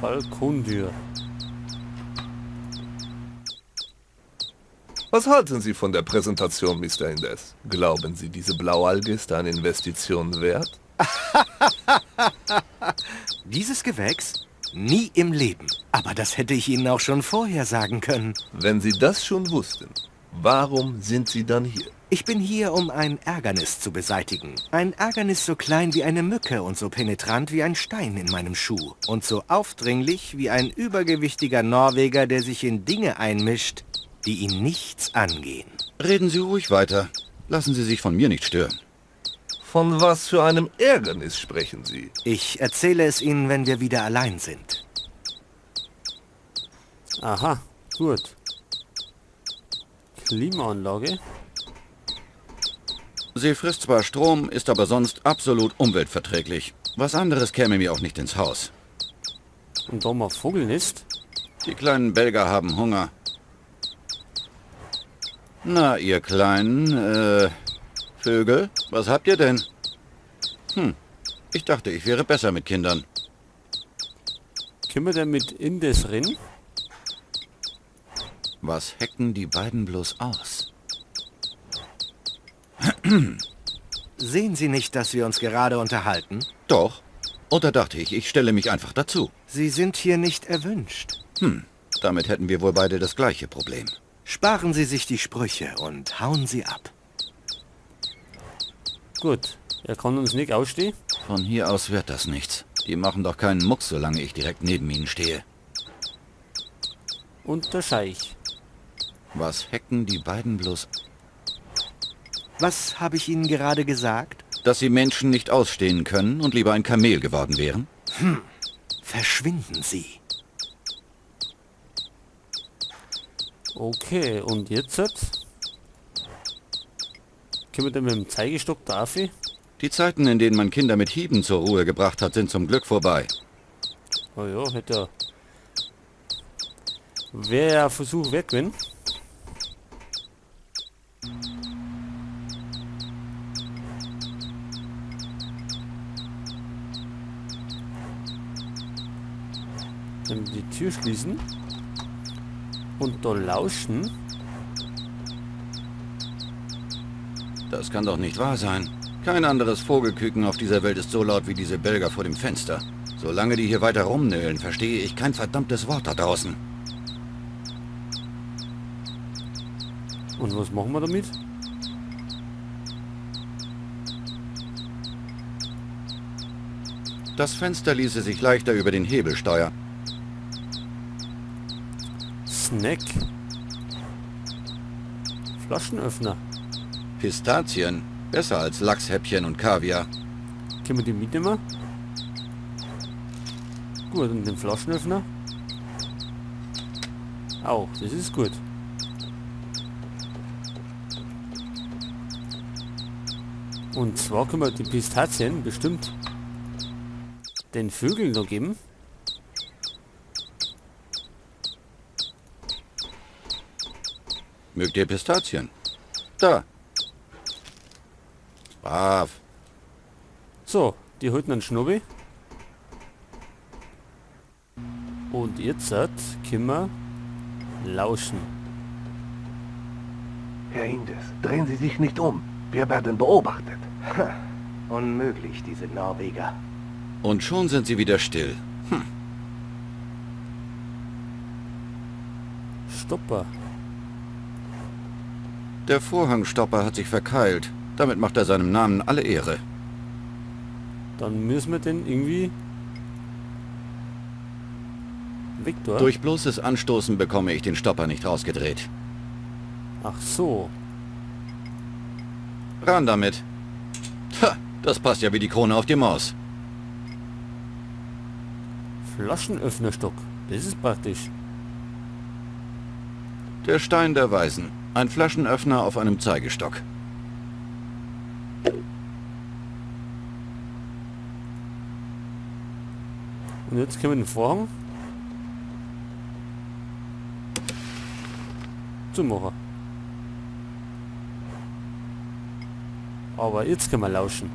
Balkontür. Was halten Sie von der Präsentation, Mr. Indes? Glauben Sie, diese Blaualge ist eine Investition wert? Dieses Gewächs? Nie im Leben. Aber das hätte ich Ihnen auch schon vorher sagen können. Wenn Sie das schon wussten, warum sind Sie dann hier? Ich bin hier, um ein Ärgernis zu beseitigen. Ein Ärgernis so klein wie eine Mücke und so penetrant wie ein Stein in meinem Schuh. Und so aufdringlich wie ein übergewichtiger Norweger, der sich in Dinge einmischt, die ihn nichts angehen. Reden Sie ruhig weiter. Lassen Sie sich von mir nicht stören. Von was für einem Ärgernis sprechen Sie? Ich erzähle es Ihnen, wenn wir wieder allein sind. Aha, gut. Klimaanlage. Sie frisst zwar Strom, ist aber sonst absolut umweltverträglich. Was anderes käme mir auch nicht ins Haus. Und da mal Vogelnest. Die kleinen Belger haben Hunger. Na, ihr kleinen, Vögel, was habt ihr denn? Ich dachte, ich wäre besser mit Kindern. Können wir denn mit Indes rennen? Was hecken die beiden bloß aus? Sehen Sie nicht, dass wir uns gerade unterhalten? Doch. Und da dachte ich, ich stelle mich einfach dazu. Sie sind hier nicht erwünscht. Damit hätten wir wohl beide das gleiche Problem. Sparen Sie sich die Sprüche und hauen Sie ab. Gut, er kann uns nicht ausstehen. Von hier aus wird das nichts. Die machen doch keinen Mucks, solange ich direkt neben ihnen stehe. Und der Scheich. Was hecken die beiden bloß? Was habe ich Ihnen gerade gesagt? Dass sie Menschen nicht ausstehen können und lieber ein Kamel geworden wären? Verschwinden Sie. Okay, und jetzt? Können wir denn mit dem Zeigestock da auf? Die Zeiten, in denen man Kinder mit Hieben zur Ruhe gebracht hat, sind zum Glück vorbei. Oh ja, hätte er. Wäre ja Versuch weg, wenn. Dann die Tür schließen. Und da lauschen. Das kann doch nicht wahr sein. Kein anderes Vogelküken auf dieser Welt ist so laut wie diese Belger vor dem Fenster. Solange die hier weiter rumnöhlen, verstehe ich kein verdammtes Wort da draußen. Und was machen wir damit? Das Fenster ließe sich leichter über den Hebel steuern. Snack. Flaschenöffner. Pistazien. Besser als Lachshäppchen und Kaviar. Können wir die mitnehmen? Gut, und den Flaschenöffner? Auch, das ist gut. Und zwar können wir die Pistazien bestimmt den Vögeln noch geben. Mögt ihr Pistazien? Da. Brav. So, die halten einen Schnubbi. Und jetzt können wir lauschen. Herr Indes, drehen Sie sich nicht um. Wir werden beobachtet. Unmöglich, diese Norweger. Und schon sind sie wieder still. Stopper. Der Vorhangstopper hat sich verkeilt. Damit macht er seinem Namen alle Ehre. Dann müssen wir den irgendwie... Victor? Durch bloßes Anstoßen bekomme ich den Stopper nicht rausgedreht. Ach so. Ran damit. Ha, das passt ja wie die Krone auf die Maus. Flaschenöffnerstock. Das ist praktisch. Der Stein der Weisen. Ein Flaschenöffner auf einem Zeigestock. Und jetzt können wir den Vorhang zumachen. Aber jetzt können wir lauschen.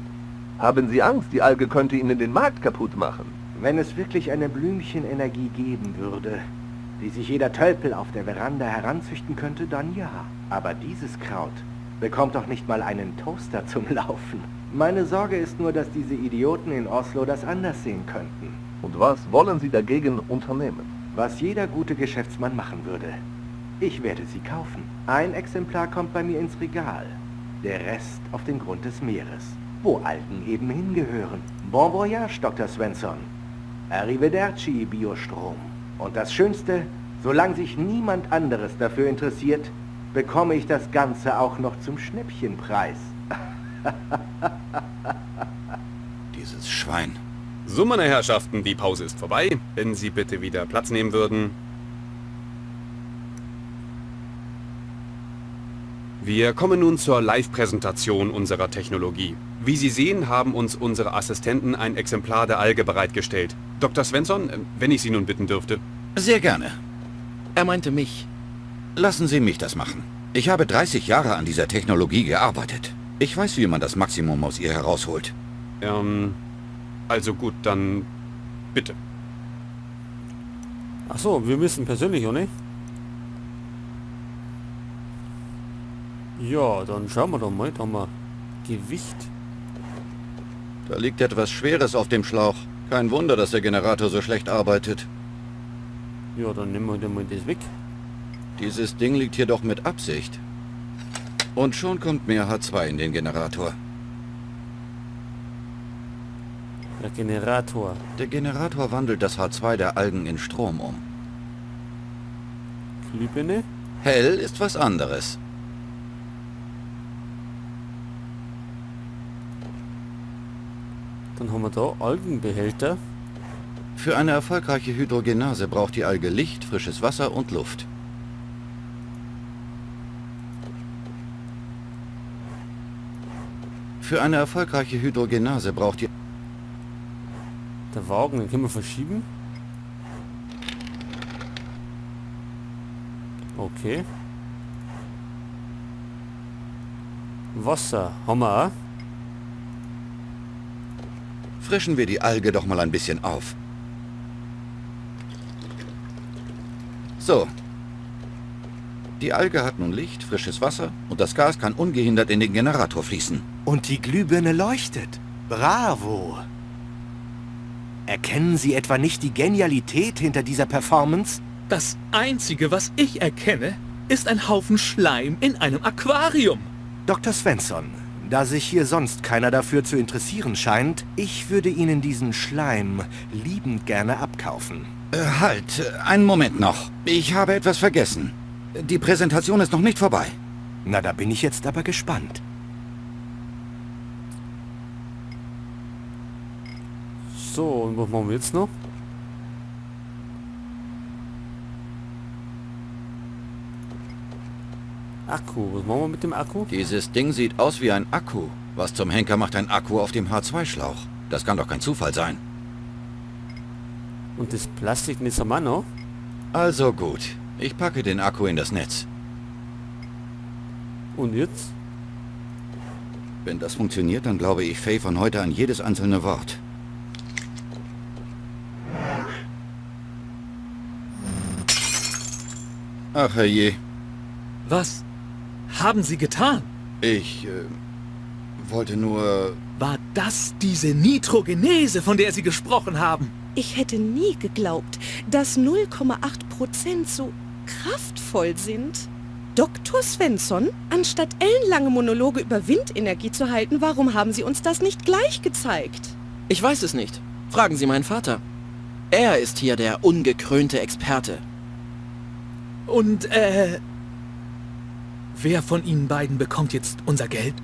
Haben Sie Angst, die Alge könnte Ihnen den Markt kaputt machen? Wenn es wirklich eine Blümchenenergie geben würde, die sich jeder Tölpel auf der Veranda heranzüchten könnte, dann ja. Aber dieses Kraut bekommt doch nicht mal einen Toaster zum Laufen. Meine Sorge ist nur, dass diese Idioten in Oslo das anders sehen könnten. Und was wollen Sie dagegen unternehmen? Was jeder gute Geschäftsmann machen würde. Ich werde sie kaufen. Ein Exemplar kommt bei mir ins Regal. Der Rest auf den Grund des Meeres, wo Algen eben hingehören. Bon voyage, Dr. Svensson. Arrivederci, Biostrom. Und das Schönste, solange sich niemand anderes dafür interessiert, bekomme ich das Ganze auch noch zum Schnäppchenpreis. Dieses Schwein. So, meine Herrschaften, die Pause ist vorbei. Wenn Sie bitte wieder Platz nehmen würden. Wir kommen nun zur Live-Präsentation unserer Technologie. Wie Sie sehen, haben uns unsere Assistenten ein Exemplar der Alge bereitgestellt. Dr. Svensson, wenn ich Sie nun bitten dürfte. Sehr gerne. Er meinte mich. Lassen Sie mich das machen. Ich habe 30 Jahre an dieser Technologie gearbeitet. Ich weiß, wie man das Maximum aus ihr herausholt. Also gut, dann bitte. Ach so, wir müssen persönlich, oder nicht? Ja, dann schauen wir doch mal. Da haben wir Gewicht. Da liegt etwas Schweres auf dem Schlauch. Kein Wunder, dass der Generator so schlecht arbeitet. Ja, dann nehmen wir dann mal das weg. Dieses Ding liegt hier doch mit Absicht. Und schon kommt mehr H2 in den Generator. Der Generator. Der Generator wandelt das H2 der Algen in Strom um. Glühbirne. Hell ist was anderes. Dann haben wir da Algenbehälter. Für eine erfolgreiche Hydrogenase braucht die Alge Licht, frisches Wasser und Luft. Für eine erfolgreiche Hydrogenase braucht die... Der Wagen, den können wir verschieben. Okay. Wasser haben wir auch. Frischen wir die Alge doch mal ein bisschen auf. So. Die Alge hat nun Licht, frisches Wasser und das Gas kann ungehindert in den Generator fließen. Und die Glühbirne leuchtet. Bravo! Erkennen Sie etwa nicht die Genialität hinter dieser Performance? Das Einzige, was ich erkenne, ist ein Haufen Schleim in einem Aquarium. Dr. Svensson, da sich hier sonst keiner dafür zu interessieren scheint, ich würde Ihnen diesen Schleim liebend gerne abkaufen. Halt, einen Moment noch. Ich habe etwas vergessen. Die Präsentation ist noch nicht vorbei. Na, da bin ich jetzt aber gespannt. So, und was machen wir jetzt noch? Akku, was machen wir mit dem Akku? Dieses Ding sieht aus wie ein Akku. Was zum Henker macht ein Akku auf dem H2-Schlauch? Das kann doch kein Zufall sein. Und das Plastik nicht am Mann noch? Also gut. Ich packe den Akku in das Netz. Und jetzt? Wenn das funktioniert, dann glaube ich Faye von heute an jedes einzelne Wort. Ach herrje. Was haben Sie getan? Ich wollte nur... War das diese Nitrogenese, von der Sie gesprochen haben? Ich hätte nie geglaubt, dass 0,8% so kraftvoll sind. Dr. Svensson, anstatt ellenlange Monologe über Windenergie zu halten, warum haben Sie uns das nicht gleich gezeigt? Ich weiß es nicht. Fragen Sie meinen Vater. Er ist hier der ungekrönte Experte. Und, wer von Ihnen beiden bekommt jetzt unser Geld?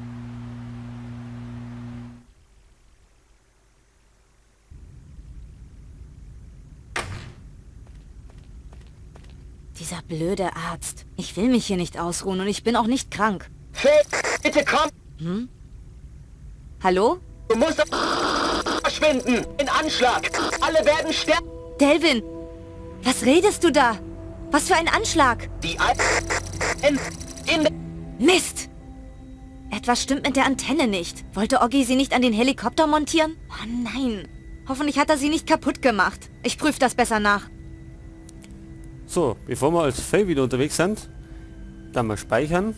Dieser blöde Arzt. Ich will mich hier nicht ausruhen und ich bin auch nicht krank. Bitte komm! Hm? Hallo? Du musst verschwinden! In Anschlag! Alle werden sterben! Delvin! Was redest du da? Was für ein Anschlag? Die Mist! Etwas stimmt mit der Antenne nicht. Wollte Oggi sie nicht an den Helikopter montieren? Oh nein. Hoffentlich hat er sie nicht kaputt gemacht. Ich prüfe das besser nach. So, bevor wir als Faye wieder unterwegs sind, dann mal speichern.